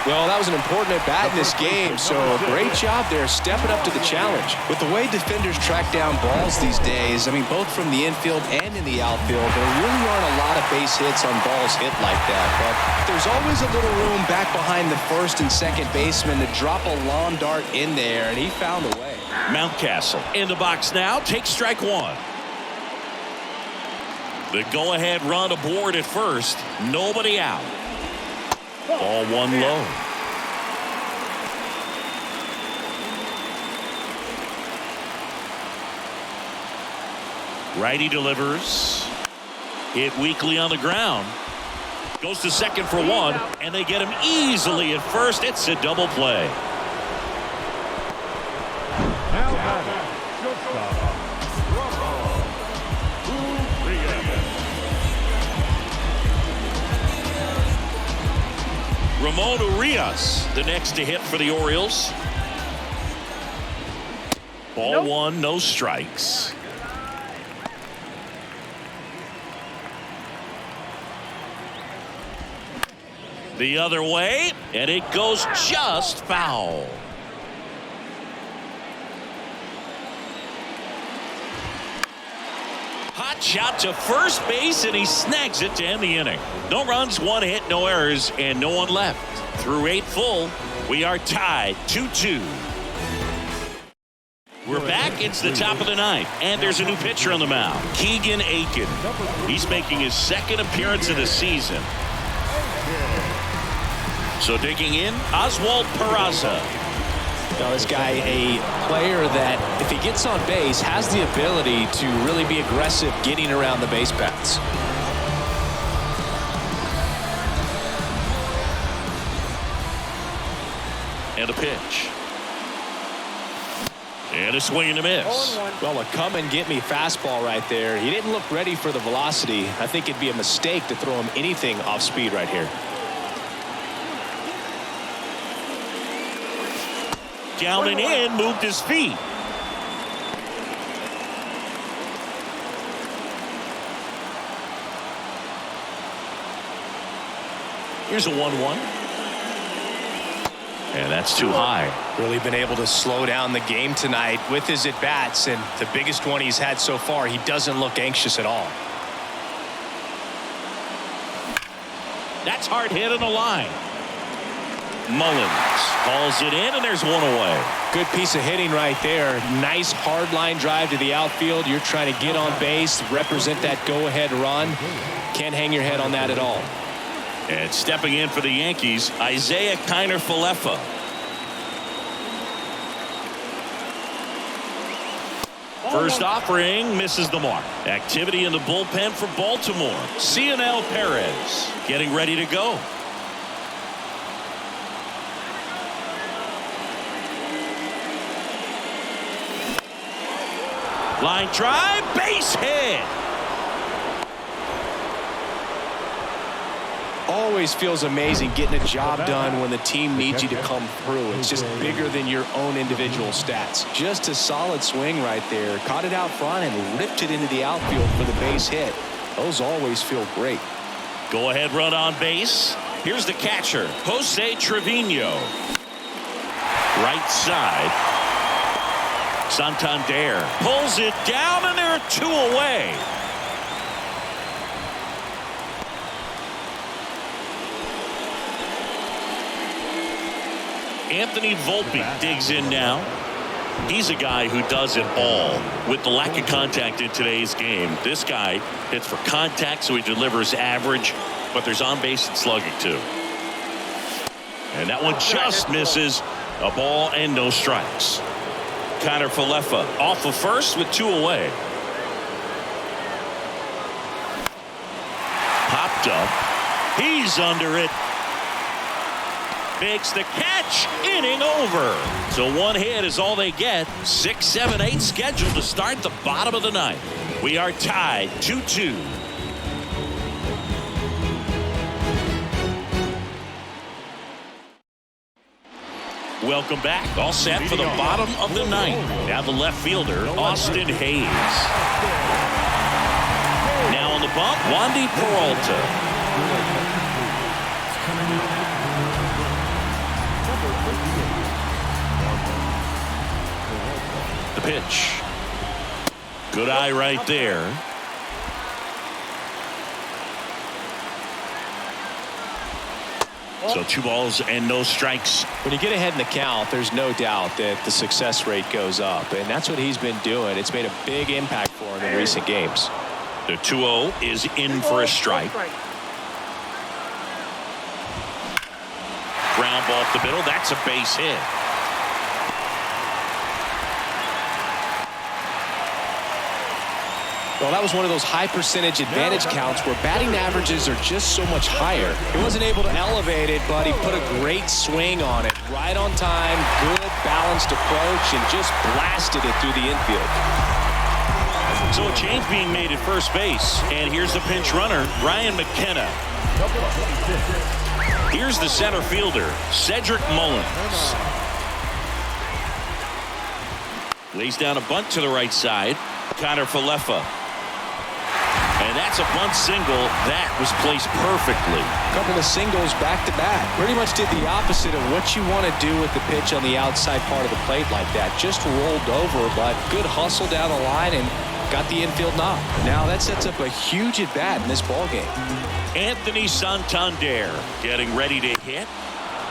Well, that was an important at-bat in this game, so great job there stepping up to the challenge. With the way defenders track down balls these days, I mean, both from the infield and in the outfield, there really aren't a lot of base hits on balls hit like that. But there's always a little room back behind the first and second baseman to drop a lawn dart in there, and he found a way.
Mountcastle in the box now. Takes strike one. The go-ahead run aboard at first. Nobody out. Ball one low. Righty delivers. Hit weakly on the ground. Goes to second for one, and they get him easily at first. It's a double play.
Now batting, shortstop,
Ramon Urias, the next to hit for the Orioles. Ball one, no strikes. The other way, and it goes just foul. Hot shot to first base, and he snags it to end the inning. No runs, one hit, no errors, and no one left. Through 8 full, we are tied 2-2. We're back. It's the top of the 9th, and there's a new pitcher on the mound, Keegan Aiken. He's making his second appearance of the season. So digging in, Oswald Peraza.
Now, this guy, a player that, if he gets on base, has the ability to really be aggressive getting around the base paths.
And a pitch. And a swing and a miss.
Well, a come and get me fastball right there. He didn't look ready for the velocity. I think it'd be a mistake to throw him anything off speed right here.
Down and in, moved his feet. Here's a 1-1. And that's too high.
Really been able to slow down the game tonight with his at-bats, and the biggest one he's had so far, he doesn't look anxious at all.
That's hard hit on the line. Mullins calls it in, and there's one away.
Good piece of hitting right there. Nice hard line drive to the outfield. You're trying to get on base, represent that go-ahead run. Can't hang your head on that at all.
And stepping in for the Yankees, Isaiah Kiner-Falefa. First offering misses the mark. Activity in the bullpen for Baltimore. Cionel Perez getting ready to go. Line drive, base hit.
always feels amazing getting a job done when the team needs you to come through. It's just bigger than your own individual stats. Just a solid swing right there. Caught it out front and ripped it into the outfield for the base hit. Those always feel great.
Go ahead run on base. Here's the catcher, Jose Trevino. Right side. Santander pulls it down, and there are 2 away. Anthony Volpe digs in now. He's a guy who does it all. With the lack of contact in today's game, this guy hits for contact, so he delivers average, but there's on base and slugging too. And that one just misses. A ball and no strikes. Connor Falefa off of first with 2 away. Popped up. He's under it. Makes the catch. Inning over. So 1 hit is all they get. 6, 7, 8 scheduled to start the bottom of the 9th. We are tied 2-2. Welcome back. All set for the bottom of the 9th. Now the left fielder, Austin Hayes. Now on the bump, Wandy Peralta. The pitch. Good eye right there. So 2 balls and no strikes.
When you get ahead in the count, there's no doubt that the success rate goes up, and that's what he's been doing. It's made a big impact for him in recent games.
The 2-0 is in for a strike. Ground ball up the middle. That's a base hit.
Well, that was one of those high percentage advantage counts where batting averages are just so much higher. He wasn't able to elevate it, but he put a great swing on it. Right on time, good balanced approach, and just blasted it through the infield.
So a change being made at first base. And here's the pinch runner, Ryan McKenna. Here's the center fielder, Cedric Mullins. Lays down a bunt to the right side. Connor Falefa. And that's a bunt single that was placed perfectly.
A couple of singles back to back. Pretty much did the opposite of what you want to do with the pitch on the outside part of the plate like that. Just rolled over, but good hustle down the line and got the infield knock. Now that sets up a huge at bat in this ball game.
Anthony Santander getting ready to hit,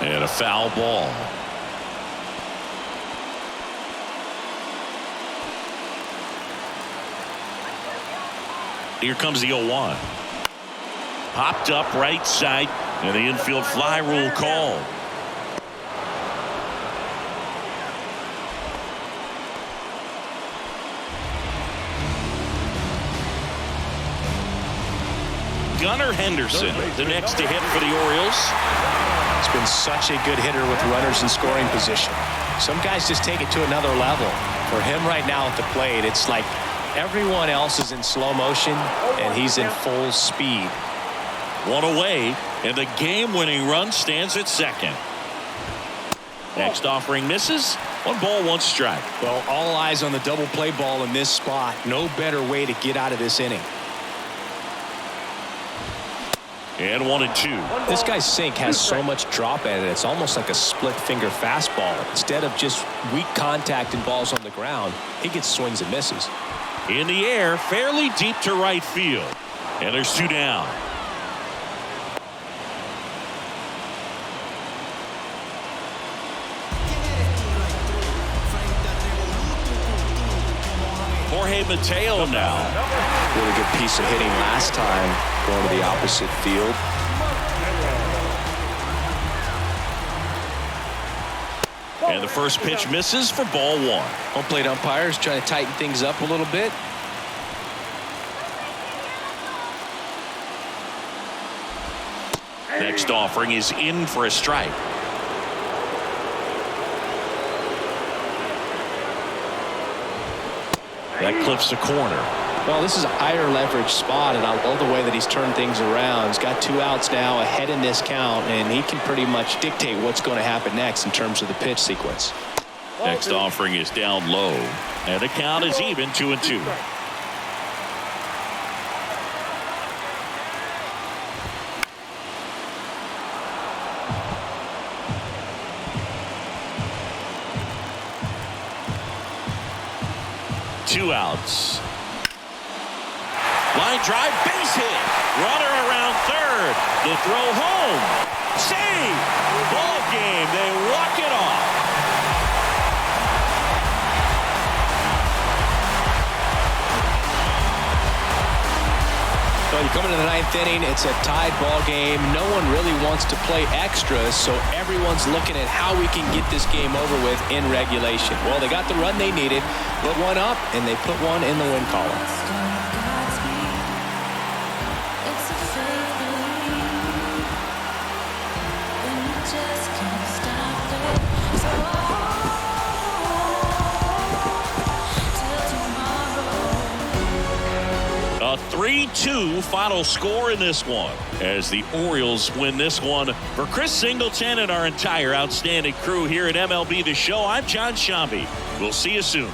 and a foul ball. Here comes the 0-1. Popped up right side, and the infield fly rule called. Gunnar Henderson, the next to hit for the Orioles.
He's been such a good hitter with runners in scoring position. Some guys just take it to another level. For him right now at the plate, it's like everyone else is in slow motion, and he's in full speed.
1 away, and the game-winning run stands at second. Next offering misses. 1 ball, 1 strike.
Well, all eyes on the double play ball in this spot. No better way to get out of this inning.
And 1-2.
This guy's sink has so much drop in it, it's almost like a split-finger fastball. Instead of just weak contact and balls on the ground, he gets swings and misses.
In the air, fairly deep to right field. And there's 2 down. Jorge Mateo now.
Really good piece of hitting last time, going to the opposite field.
And the first pitch misses for ball 1.
Home plate umpires trying to tighten things up a little bit.
Next offering is in for a strike. That clips the corner.
Well, this is a higher leverage spot, and I love the way that he's turned things around. He's got 2 outs now, ahead in this count, and he can pretty much dictate what's going to happen next in terms of the pitch sequence.
Next offering is down low, and the count is even 2-2. Two outs. Line drive, base hit. Runner around third. The throw home. Save. Ball game. They walk it off.
Well, you come into the 9th inning, it's a tied ball game. No one really wants to play extras, so everyone's looking at how we can get this game over with in regulation. Well, they got the run they needed, put one up, and they put one in the win column.
A 3-2 final score in this one as the Orioles win this one. For Chris Singleton and our entire outstanding crew here at MLB The Show, I'm John Shambi. We'll see you soon.